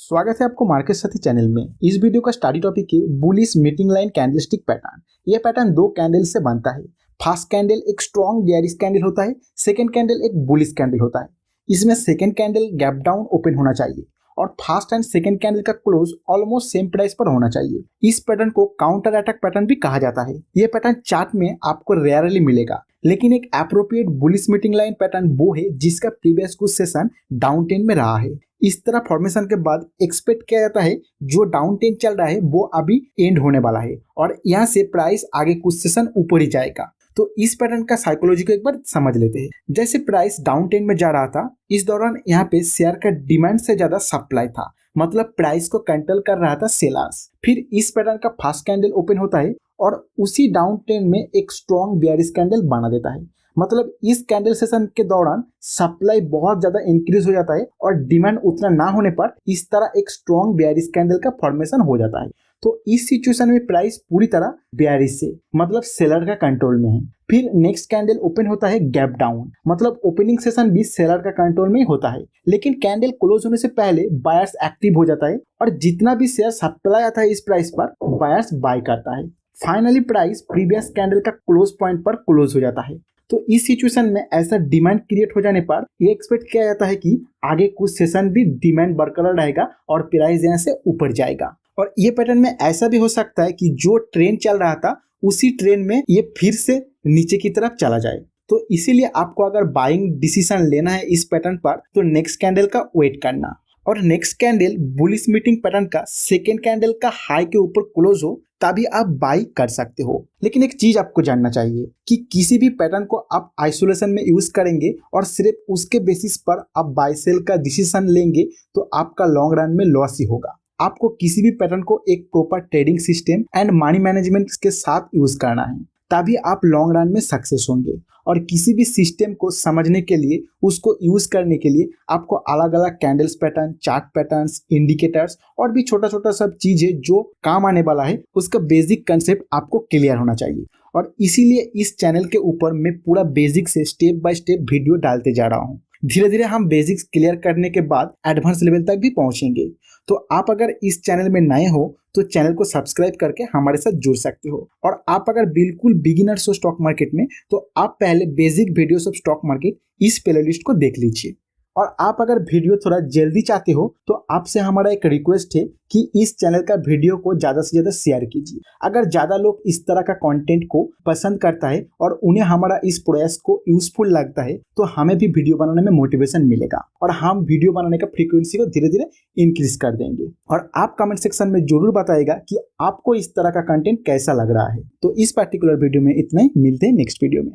स्वागत है आपको मार्केट साथी चैनल में। इस वीडियो का स्टडी टॉपिक है bullish meeting line candlestick pattern. यह पैटर्न दो कैंडल से बनता है। फर्स्ट कैंडल एक स्ट्रॉन्ग बेयरिश कैंडल होता है, सेकंड कैंडल एक बुलिश कैंडल होता है। इसमें second candle gap down open होना चाहिए और फर्स्ट एंड सेकंड कैंडल का क्लोज ऑलमोस्ट सेम प्राइस पर होना चाहिए। इस पैटर्न को काउंटर अटैक पैटर्न भी कहा जाता है। यह पैटर्न चार्ट में आपको रेयरली मिलेगा, लेकिन एक appropriate bullish meeting line pattern वो है जिसका प्रीवियस कुछ सेशन डाउन ट्रेंड में रहा है। इस तरह फॉर्मेशन के बाद एक्सपेक्ट किया जाता है जो डाउन ट्रेंड चल रहा है वो अभी एंड होने वाला है और यहाँ से प्राइस आगे कुछ सेशन ऊपर ही जाएगा। तो इस पैटर्न का साइकोलॉजी को एक बार समझ लेते हैं। जैसे प्राइस डाउन ट्रेंड में जा रहा था, इस दौरान यहाँ पे शेयर का डिमांड से ज्यादा सप्लाई था, मतलब प्राइस को कंट्रोल कर रहा था सेलर्स। फिर इस पैटर्न का फर्स्ट कैंडल ओपन होता है और उसी डाउन ट्रेंड में एक स्ट्रॉन्ग बेयरिश कैंडल बना देता है। मतलब इस कैंडल सेशन के दौरान सप्लाई बहुत ज्यादा इंक्रीज हो जाता है और डिमांड उतना ना होने पर इस तरह एक स्ट्रॉन्ग बेयरिश कैंडल का फॉर्मेशन हो जाता है। तो इस सिचुएशन में प्राइस पूरी तरह बेयरिश से मतलब सेलर का कंट्रोल में है। फिर नेक्स्ट कैंडल ओपन होता है गैप डाउन, मतलब ओपनिंग सेशन भी सेलर का कंट्रोल में होता है, लेकिन कैंडल क्लोज होने से पहले बायर्स एक्टिव हो जाता है और जितना भी शेयर सप्लाई आता है इस प्राइस पर बायर्स बाय करता है। फाइनली प्राइस प्रीवियस कैंडल का क्लोज पॉइंट पर क्लोज हो जाता है। तो इस सिचुएशन में ऐसा डिमांड क्रिएट हो जाने पर ये एक्सपेक्ट किया जाता है कि आगे कुछ सेशन भी डिमांड बरकरार रहेगा और प्राइस यहाँ से ऊपर जाएगा। और ये पैटर्न में ऐसा भी हो सकता है कि जो ट्रेंड चल रहा था उसी ट्रेंड में ये फिर से नीचे की तरफ चला जाए। तो इसीलिए आपको अगर बाइंग डिसीजन लेना है इस पैटर्न पर तो नेक्स्ट कैंडल का वेट करना, और next candle bullish meeting pattern का सेकेंड कैंडल का हाई के ऊपर क्लोज हो तभी आप बाई कर सकते हो। लेकिन एक चीज आपको जानना चाहिए कि किसी भी पैटर्न को आप आइसोलेशन में यूज करेंगे और सिर्फ उसके बेसिस पर आप बाय सेल का डिसीजन लेंगे तो आपका लॉन्ग रन में लॉस ही होगा। आपको किसी भी पैटर्न को एक proper trading system and money management के साथ यूज करना है, तभी आप लॉन्ग रन में सक्सेस होंगे। और किसी भी सिस्टम को समझने के लिए, उसको यूज करने के लिए आपको अलग अलग candles pattern, chart patterns, indicators और भी छोटा छोटा सब चीजें जो काम आने वाला है उसका बेसिक कंसेप्ट आपको क्लियर होना चाहिए। और इसीलिए इस चैनल के ऊपर मैं पूरा बेसिक से स्टेप बाय स्टेप वीडियो डालते जा रहा हूँ। धीरे धीरे हम बेसिक्स क्लियर करने के बाद एडवांस लेवल तक भी पहुंचेंगे। तो आप अगर इस चैनल में नए हो तो चैनल को सब्सक्राइब करके हमारे साथ जुड़ सकते हो। और आप अगर बिल्कुल बिगिनर्स हो स्टॉक मार्केट में तो आप पहले basic videos of stock market इस प्लेलिस्ट को देख लीजिए। और आप अगर वीडियो थोड़ा जल्दी चाहते हो तो आपसे हमारा एक रिक्वेस्ट है कि इस चैनल का वीडियो को ज़्यादा से ज़्यादा शेयर कीजिए। अगर ज़्यादा लोग इस तरह का कंटेंट को पसंद करता है और उन्हें हमारा इस प्रयास को यूजफुल लगता है तो हमें भी वीडियो बनाने में मोटिवेशन मिलेगा और हम वीडियो बनाने का फ्रीक्वेंसी को धीरे धीरे इंक्रीज कर देंगे। और आप कमेंट सेक्शन में जरूर बताइएगा कि आपको इस तरह का कंटेंट कैसा लग रहा है। तो इस पर्टिकुलर वीडियो में इतना ही, मिलते हैं नेक्स्ट वीडियो में।